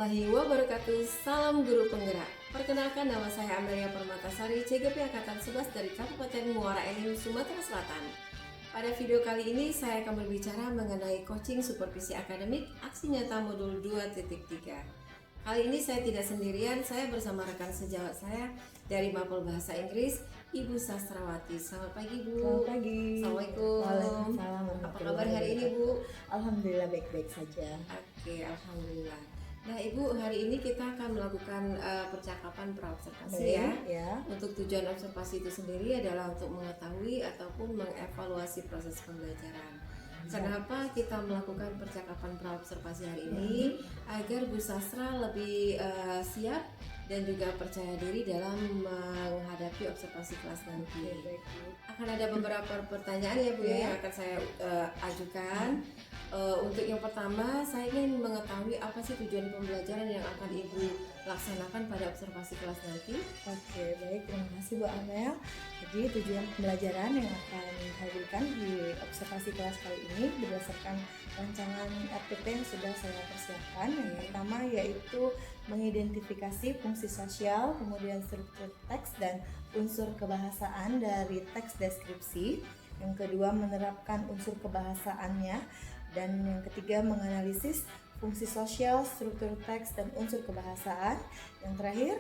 warahmatullahi wabarakatuh. Salam guru penggerak. Perkenalkan, nama saya Amelia Permatasari, CGP Angkatan 11 dari Kabupaten Muara Enim, Sumatera Selatan. Pada video kali ini saya akan berbicara mengenai coaching supervisi akademik aksi nyata modul 2.3. Kali ini saya tidak sendirian, saya bersama rekan sejawat saya dari Mapel Bahasa Inggris, Ibu Sastrawati. Selamat pagi, Bu. Selamat pagi. Assalamualaikum. Waalaikumsalam. Apa kabar hari ini, Bu? Alhamdulillah baik-baik saja. Oke, alhamdulillah. Nah, Ibu, hari ini kita akan melakukan percakapan praobservasi ya. Untuk tujuan observasi itu sendiri adalah untuk mengetahui ataupun mengevaluasi proses pembelajaran. Kenapa kita melakukan percakapan praobservasi hari ini? Agar Bu Sastra lebih siap dan juga percaya diri dalam menghadapi observasi kelas nanti. Akan ada beberapa pertanyaan ya Bu yang akan saya ajukan. Untuk yang pertama, saya ingin mengetahui apa sih tujuan pembelajaran yang akan Ibu laksanakan pada observasi kelas nanti. Oke, baik, terima kasih Bu Amel. Jadi tujuan pembelajaran yang akan dihadirkan di observasi kelas kali ini berdasarkan rancangan RPP yang sudah saya persiapkan. Yang pertama yaitu mengidentifikasi fungsi sosial, kemudian struktur teks dan unsur kebahasaan dari teks deskripsi. Yang kedua, menerapkan unsur kebahasaannya. Dan yang ketiga, menganalisis fungsi sosial, struktur teks, dan unsur kebahasaan. Yang terakhir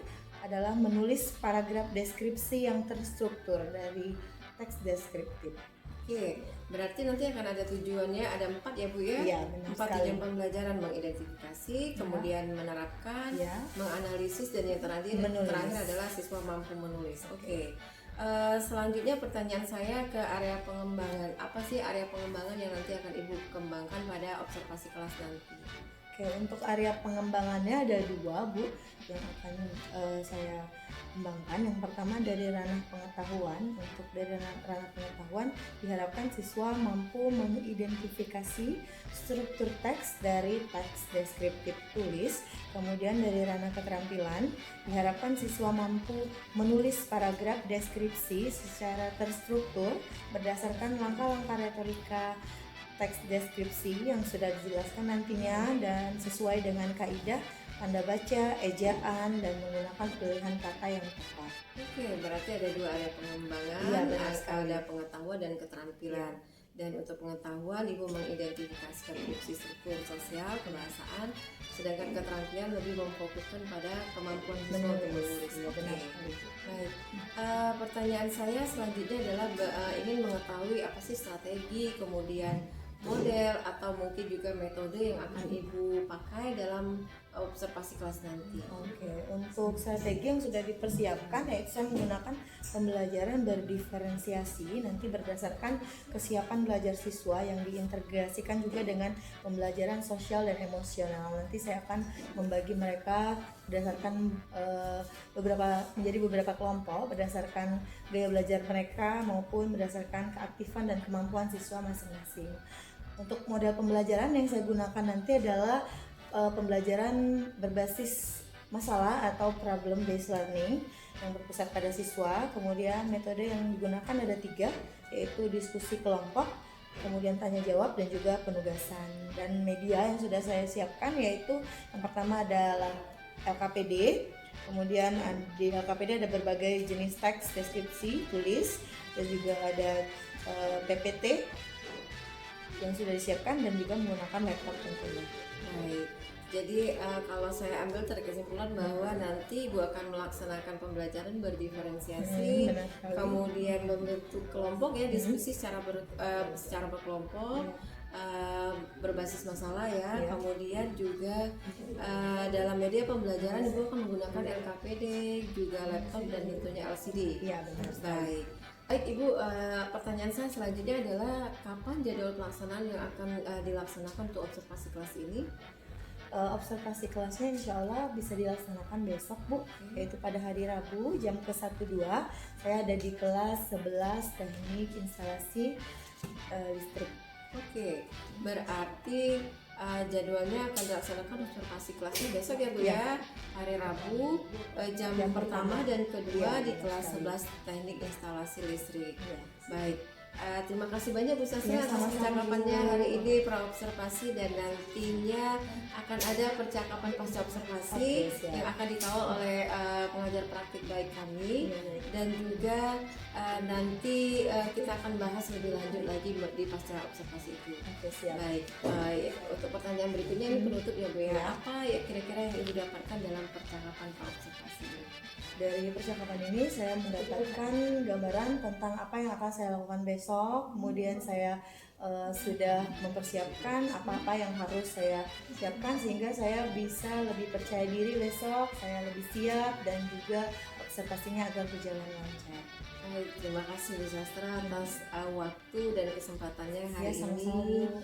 adalah menulis paragraf deskripsi yang terstruktur dari teks deskriptif. Oke, berarti nanti akan ada tujuannya, ada 4 ya Bu ya? Iya, benar 4 sekali. tujuan pembelajaran: mengidentifikasi, kemudian menerapkan, menganalisis, dan yang terakhir adalah siswa mampu menulis. Oke. Selanjutnya pertanyaan saya ke area pengembangan. Apa sih area pengembangan yang nanti akan Ibu kembangkan pada observasi kelas nanti? Oke, untuk area pengembangannya ada 2 Bu yang akan saya kembangkan. Yang pertama dari ranah pengetahuan. Untuk dari ranah pengetahuan diharapkan siswa mampu mengidentifikasi struktur teks dari teks deskriptif tulis. Kemudian dari ranah keterampilan diharapkan siswa mampu menulis paragraf deskripsi secara terstruktur berdasarkan langkah-langkah retorika teks deskripsi yang sudah dijelaskan nantinya dan sesuai dengan kaidah tanda baca, ejaan, dan menggunakan pilihan kata yang tepat. Oke, berarti ada 2 area pengembangan, ada pengetahuan dan keterampilan. Dan untuk pengetahuan, Ibu mengidentifikasikan fungsi struktur sosial, kebahasaan, sedangkan keterampilan lebih memfokuskan pada kemampuan siswa untuk menulis. Baik. Pertanyaan saya selanjutnya adalah ingin mengetahui apa sih strategi, kemudian model atau mungkin juga metode yang akan Ibu pakai dalam observasi kelas nanti. Oke, untuk strategi yang sudah dipersiapkan yaitu saya menggunakan pembelajaran berdiferensiasi nanti berdasarkan kesiapan belajar siswa yang diintegrasikan juga dengan pembelajaran sosial dan emosional. Nanti saya akan membagi mereka berdasarkan menjadi beberapa kelompok berdasarkan gaya belajar mereka maupun berdasarkan keaktifan dan kemampuan siswa masing-masing. Untuk model pembelajaran yang saya gunakan nanti adalah pembelajaran berbasis masalah atau problem based learning yang berpusat pada siswa. Kemudian metode yang digunakan ada 3, yaitu diskusi kelompok, kemudian tanya jawab, dan juga penugasan. Dan media yang sudah saya siapkan yaitu yang pertama adalah LKPD. Kemudian di LKPD ada berbagai jenis teks deskripsi tulis dan juga ada PPT yang sudah disiapkan dan juga menggunakan laptop tentunya. Baik. Jadi kalau saya ambil tarik kesimpulan bahwa nanti Ibu akan melaksanakan pembelajaran berdiferensiasi, kemudian membentuk kelompok ya, diskusi secara berkelompok, berbasis masalah ya. Kemudian juga dalam media pembelajaran Ibu akan menggunakan LKPD, juga laptop, dan tentunya LCD. Iya, benar. Baik Ibu, pertanyaan saya selanjutnya adalah kapan jadwal pelaksanaan yang akan dilaksanakan untuk observasi kelas ini? Observasi kelasnya insya Allah bisa dilaksanakan besok Bu, yaitu pada hari Rabu jam ke-1-2 saya ada di kelas 11 teknik instalasi listrik. Oke, berarti jadwalnya akan dilaksanakan observasi kelasnya besok ya Bu ya, hari Rabu jam pertama dan kedua di kelas 11 teknik instalasi listrik. Baik. Terima kasih banyak Bu Sastra Ya, atas sama-sama, percakapannya Bu. hari ini praobservasi, dan nantinya akan ada percakapan pasca observasi Oke, siap. yang akan dikawal oleh pengajar praktik baik kami, Iya, baik. dan juga nanti kita akan bahas lebih lanjut lagi di pasca observasi itu. Oke, siap. Baik, untuk pertanyaan berikutnya ini penutup ya Bu ya. Apa ya kira-kira yang Ibu dapatkan dalam percakapan praobservasi ini? Dari percakapan ini saya mendapatkan gambaran tentang apa yang akan saya lakukan besok. Kemudian saya sudah mempersiapkan apa-apa yang harus saya siapkan sehingga saya bisa lebih percaya diri besok, saya lebih siap, dan juga observasinya agar berjalan lancar. Baik, terima kasih Bu Sastra atas waktu dan kesempatannya hari Ya, sama-sama, ini. Bu.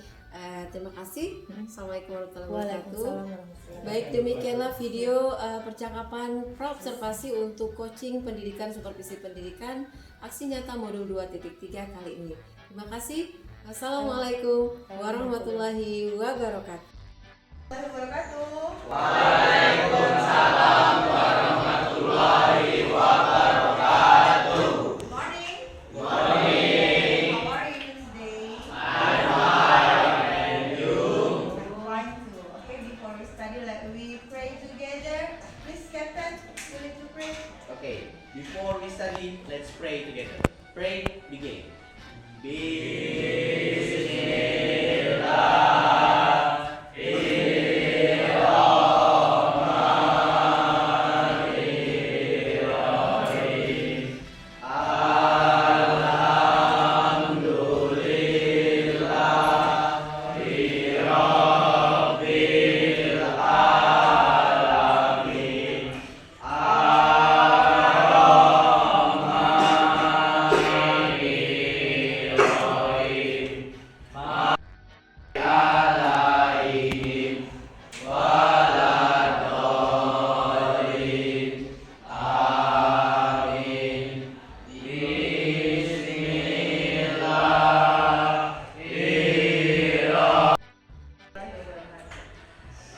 Terima kasih. Assalamualaikum warahmatullahi wabarakatuh. Waalaikumsalam warahmatullahi Baik, demikianlah video percakapan praobservasi untuk coaching pendidikan supervisi pendidikan aksi nyata modul 2.3 kali ini. Terima kasih. Assalamualaikum warahmatullahi wabarakatuh. Waalaikumsalam warahmatullahi wabarakatuh. Morning. Morning. How are you today? I'm fine, and you? I'm fine too. Okay, before we study, let we pray together. Please, Captain, you need to pray. Okay, before we study, let's pray together. Pray, begin.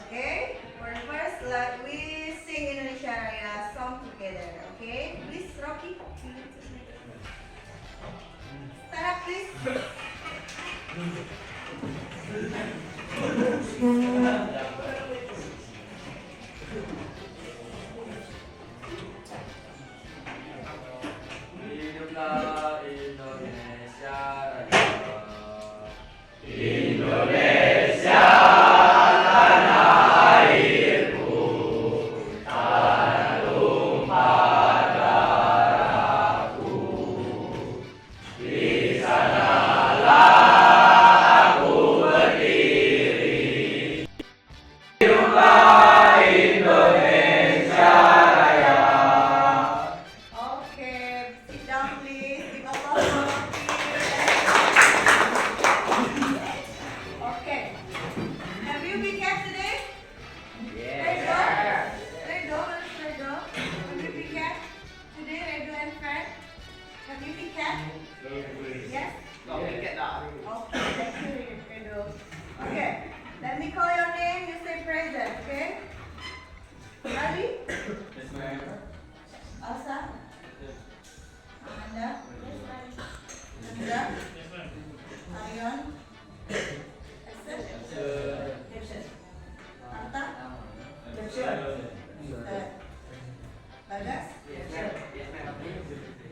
Okay, for first, let we sing Indonesia Raya song together. Okay, please, Rocky. Stand up, please. Hiduplah Indonesia Raya. Okay, sit down, please. Give applause for Rocky. Okay. Have you been kept today? Redo? Redo, let's Redo. Have you been kept today, Redo and Fred? Have you been kept? Yes? Okay, thank you, Redo. Okay, let me call your name. You say present, okay? Ali? Elsa? Amanda? Amanda? Arion? Esther? Gibson? Arta? Bagas?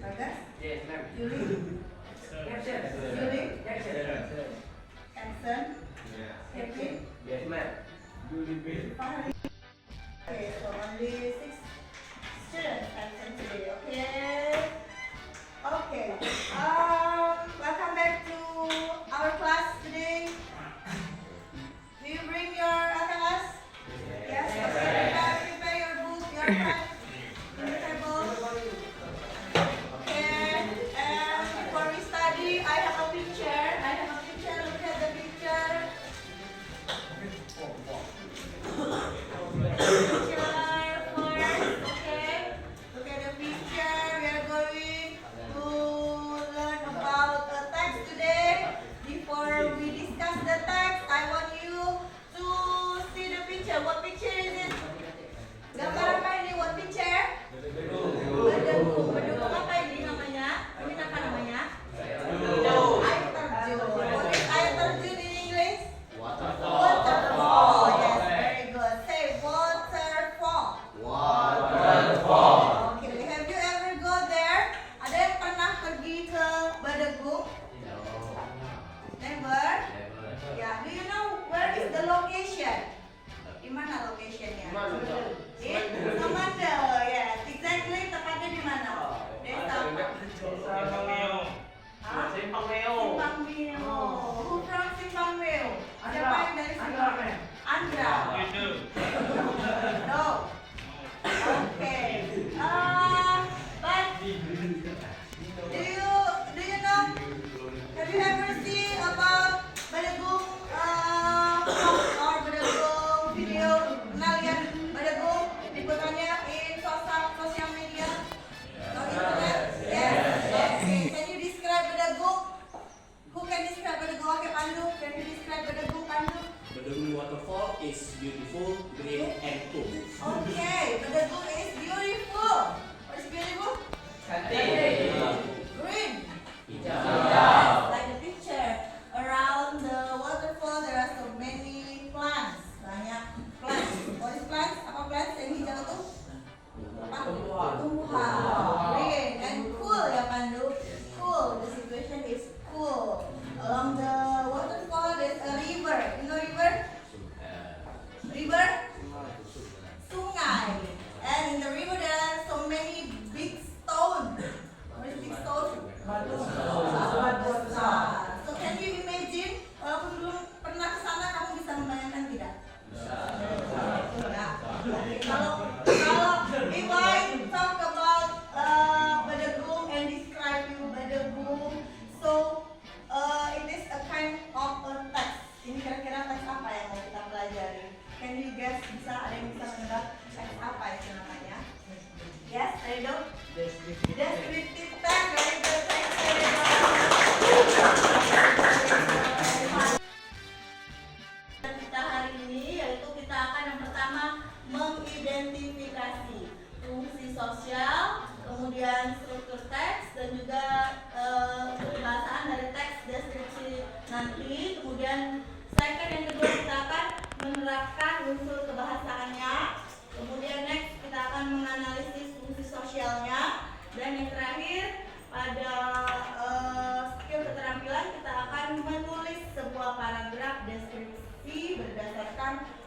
Bagas? Julie? Julie? Anson? Kevin? Fahri? Okay, so only 6 students absent today, okay? Okay, welcome back to our class today. Do you bring your LKS? Yes, okay, prepare your book, your pen, your table. Okay, and before we study, I have a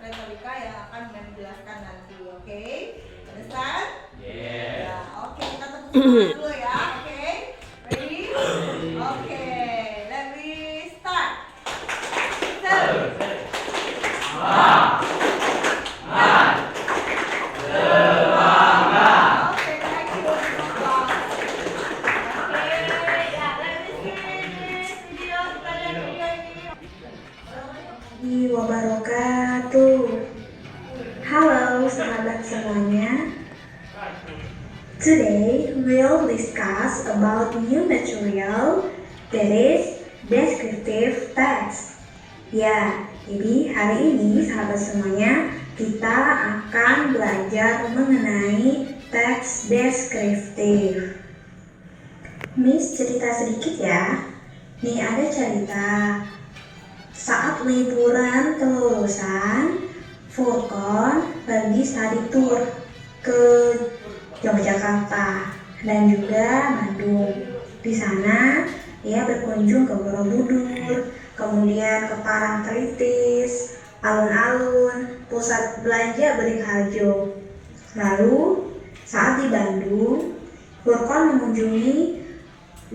retorika yang akan menjelaskan nanti, oke? Understand? Yeah. Ya, oke, kita tepuk tangan dulu ya, oke? Ready? Oke, let me start. Oke, thank you. Oke, ya, let me see this video, kita lihat video ini. Wabarakatuh. Halo sahabat semuanya. Today we'll discuss about new material that is descriptive text. Ya, jadi hari ini sahabat semuanya kita akan belajar mengenai teks deskriptif. Miss cerita sedikit ya. Nih ada cerita. Saat liburan kelulusan, Furqon pergi study tour ke Yogyakarta dan juga Bandung. Di sana ia berkunjung ke Borobudur, kemudian ke Parangtritis, alun-alun, pusat belanja Beringharjo. Lalu saat di Bandung, Furqon mengunjungi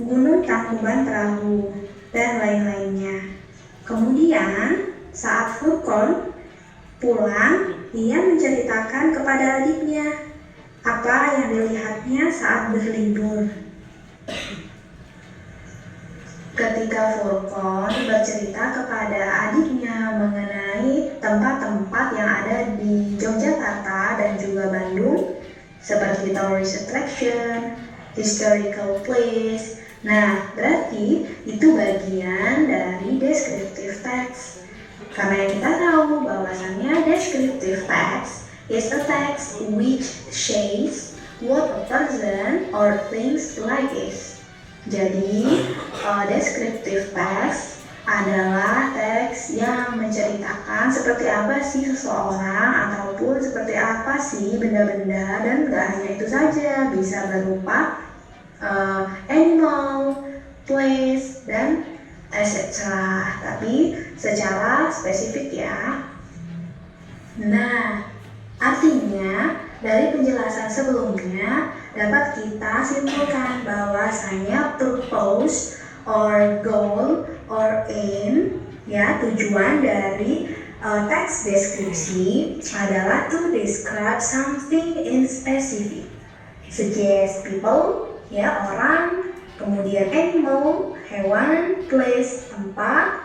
Gunung Tangkuban Perahu dan lain-lainnya. Kemudian saat Furqon pulang, ia menceritakan kepada adiknya apa yang dilihatnya saat berlibur. Ketika Furqon bercerita kepada adiknya mengenai tempat-tempat yang ada di Yogyakarta dan juga Bandung, seperti tourist attraction, historical place. Nah, berarti itu bagian dari descriptive text. Karena kita tahu bahwasannya descriptive text is a text which shows what a person or things like is. Jadi, descriptive text adalah teks yang menceritakan seperti apa sih seseorang ataupun seperti apa sih benda-benda, dan gak hanya itu saja, bisa berupa animal, place, dan etc. Tapi secara spesifik ya. Nah, artinya dari penjelasan sebelumnya dapat kita simpulkan bahwasanya purpose or goal or aim, ya, tujuan dari teks deskripsi adalah to describe something in specific, such as people, ya, orang, kemudian animal, hewan, place, tempat,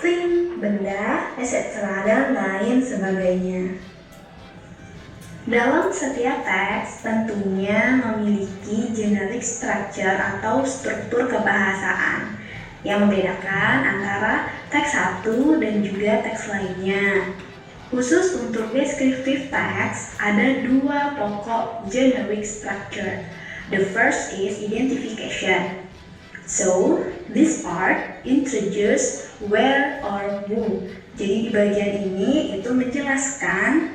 thing, benda, etc. dan lain sebagainya. Dalam setiap teks tentunya memiliki generic structure atau struktur kebahasaan yang membedakan antara teks satu dan juga teks lainnya. Khusus untuk descriptive text ada dua pokok generic structure. The first is identification. So, this part introduce where or who. Jadi di bagian ini itu menjelaskan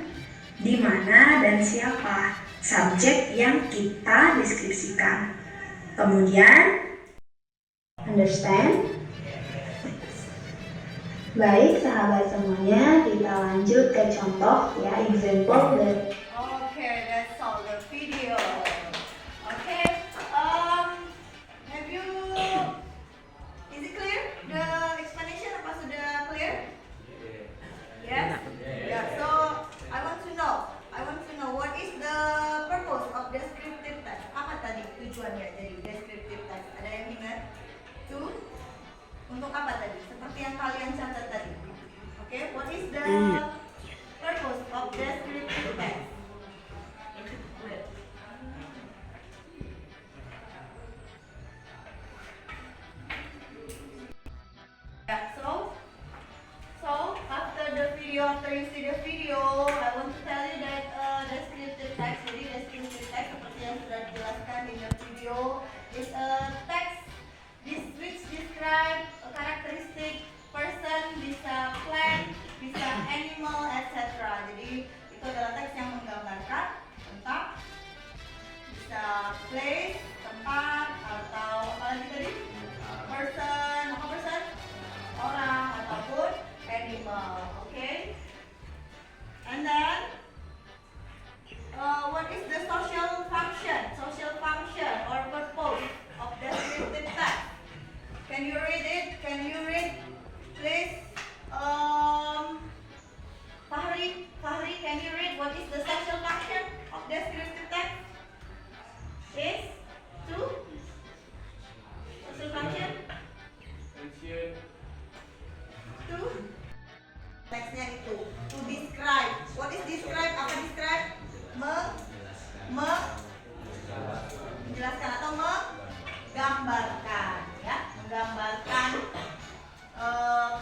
di mana dan siapa subjek yang kita deskripsikan. Kemudian, understand? Baik sahabat semuanya, kita lanjut ke contoh ya, example dari Okay, that's all the video. Okay, have you? Is it clear? The explanation apa sudah clear? Yes. Yeah. So I want to know what is the purpose of descriptive text? Apa tadi tujuannya jadi descriptive text? Ada yang ingat? Untuk apa tadi? Seperti yang kalian catat tadi. Okay, what is the purpose of descriptive text? Yeah, so after you see the video, I want to tell you that descriptive text, jadi descriptive text seperti yang sudah dijelaskan di the video, is a text which describe a characteristic person, bisa plant, bisa animal, Can you read it? Can you read, please? Fahri, can you read what is the social function of descriptive text? Is to social function to teksnya itu to describe. What is describe? Apa describe? Menjelaskan atau menggambarkan, ya, menggambarkan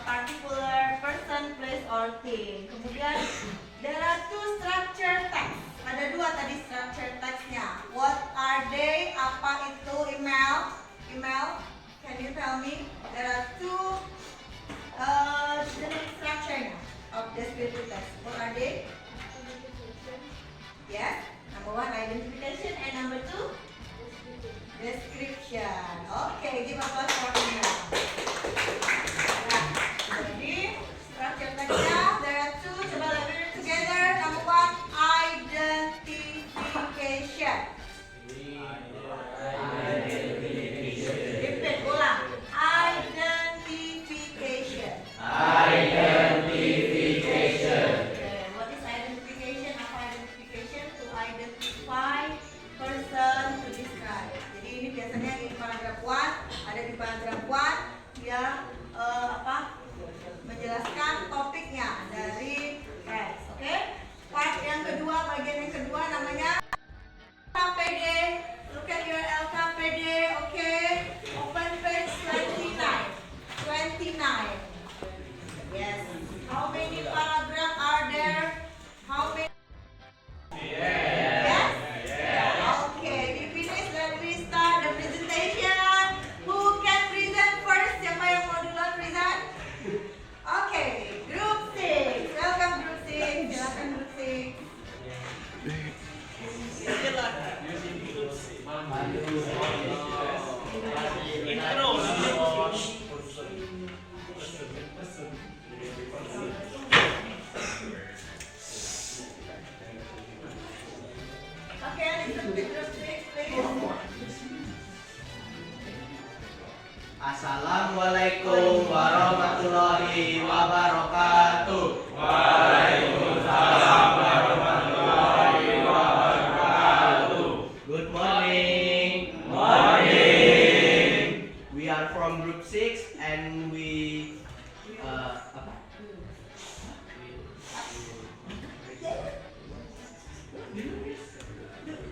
particular person, place, or thing. Kemudian there are two structure text. Ada dua tadi structure textnya. What are they? Apa itu? Email. Can you tell me? There are two structure of descriptive text. What are they? Yes. Number one, identification, and number two, description. Okay, give applause for email. Jadi structure text-nya there are two. Coba let's read it together. Number one, identification. Repeat, ulang. Identification. Okay, what is identification? Apa identification? To identify person, to describe. Jadi ini biasanya di paragraf 1, ada di paragraf 1 dia menjelaskan topiknya dari teks. Oke? Part yang kedua, bagian yang kedua namanya LKPD. Look at your LKPD. Oke? Open page 29. Yes. How many paragraph are there? How many? Yes? Okay. We finish. Let me start the presentation. Who can present first? Siapa yang mau duluan present? Okay. Group 6. Welcome Group 6. Silakan Group 6. Okay, listen to Group 6, please. Assalamualaikum warahmatullahi wabarakatuh. Good morning. We are from group 6 and we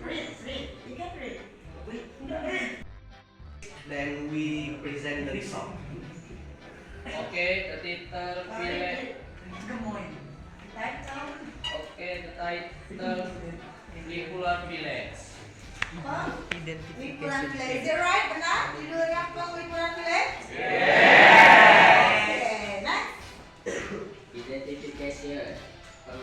Read. You can read. then we present the result. Okay, the title village. Title. Okay, the title Lingkungan Village. Lingkungan village. Is it right? Benar? Judulnya apa? Lingkungan village? Okay, next. Identification.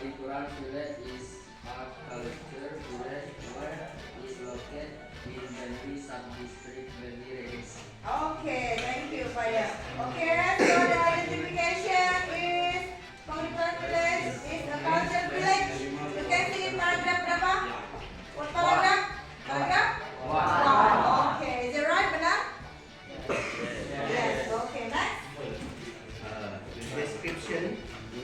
Lingkungan village is a culture village where is located in Bali sub-district Bali Regency. Okay, thank you, Faya. Okay, so the identification is Lingkungan village is a culture village. You can see in paragraph berapa? What paragraph? Paragraph? Wow. Okay, is it right? Benar? Yes. Okay, next. Description.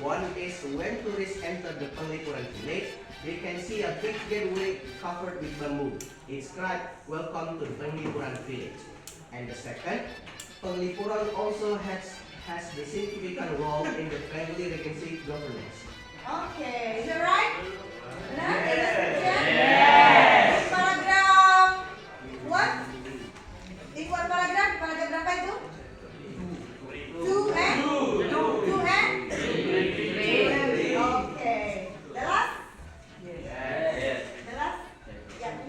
One is when tourists enter the Penglipuran village, they can see a big gateway covered with bamboo. Inscribed, "Welcome to the Penglipuran village." And the second, Penglipuran also has the significant role in the family regency governance. Okay, is it right? Benar? Yes. Paragraph what? Di paragraph berapa itu? 2 and 2 and 3. Okay. The last? Yes. The last? Yeah.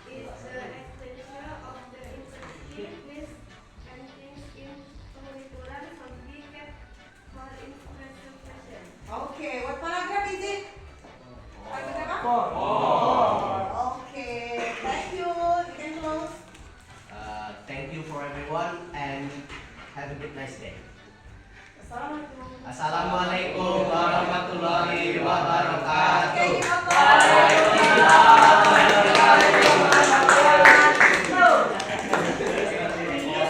Is the expenditure of the insensitive place and things in Penglipuran should be kept for its preservation. Okay, what paragraph is it? Paragraph berapa? 4. Okay, thank you. You can close. Thank you for everyone and have a good nice day. Assalamualaikum. Assalamualaikum warahmatullahi wabarakatuh. Okay, give applause. Ini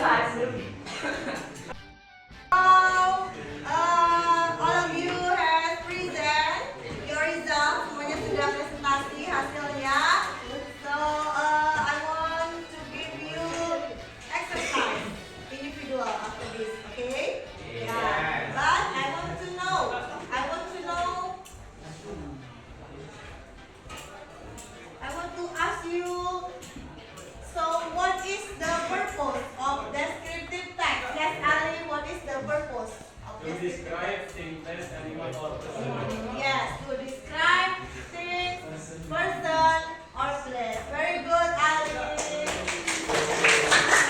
Yes, to describe things, person, or place. Very good, Alice.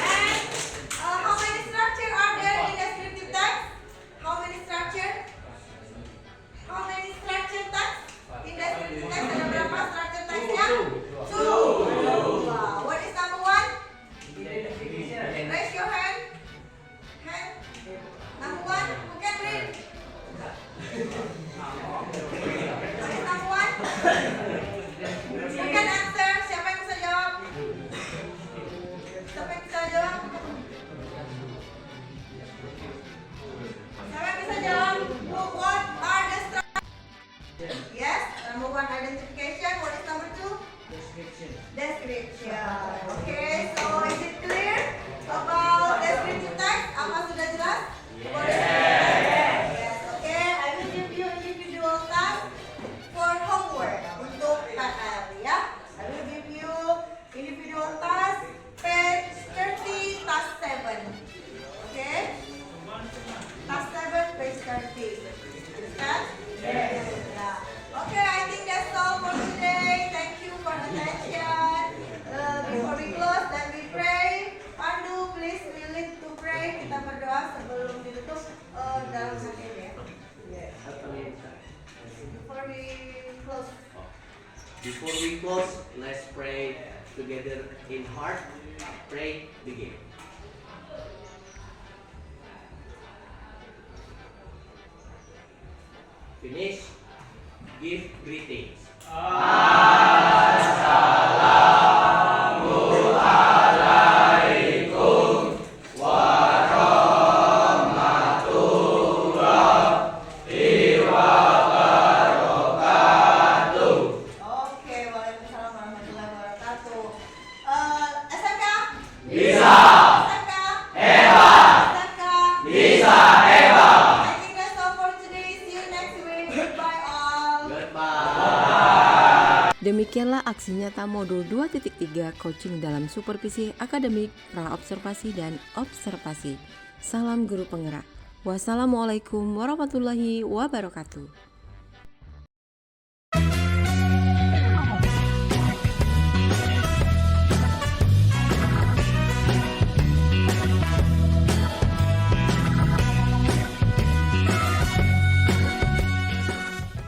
And how many structures are there in descriptive text? How many structures? How many structure text? In descriptive text ada berapa structure textnya? Two. Wow. What is number one? Raise your hand. Hand. Number one. Who can read? What is number one? Who can answer? Siapa yang bisa jawab? Siapa yang bisa jawab? Siapa yang bisa jawab? What are the structures? Yes. Number one, identification. What is number two? Description. Okay, so is it clear about descriptive text? Apa sudah jelas? Yes. Okay, I will give you individual task for homework untuk KL ya. I will give you individual task page 30 task 7. Okay? Task 7 page 30. Kan? Yes. Yeah. Okay, I think that's all for today. Thank you for attention. Before we close, then we pray. Pandu, please we lead to pray. Kita berdoa sebelum ditutup dalam hati ya. Before we close. Before we close, let's pray together in heart. Pray, begin. Finish. Give greetings. Oke, waalaikumsalam warahmatullahi wabarakatuh. SMK? SMK? SMK? I think that's all for today. See you next week. Goodbye all. Goodbye. Demikianlah aksi nyata modul 2.3 coaching dalam supervisi akademik, praobservasi dan observasi. Salam guru penggerak. Wassalamualaikum warahmatullahi wabarakatuh.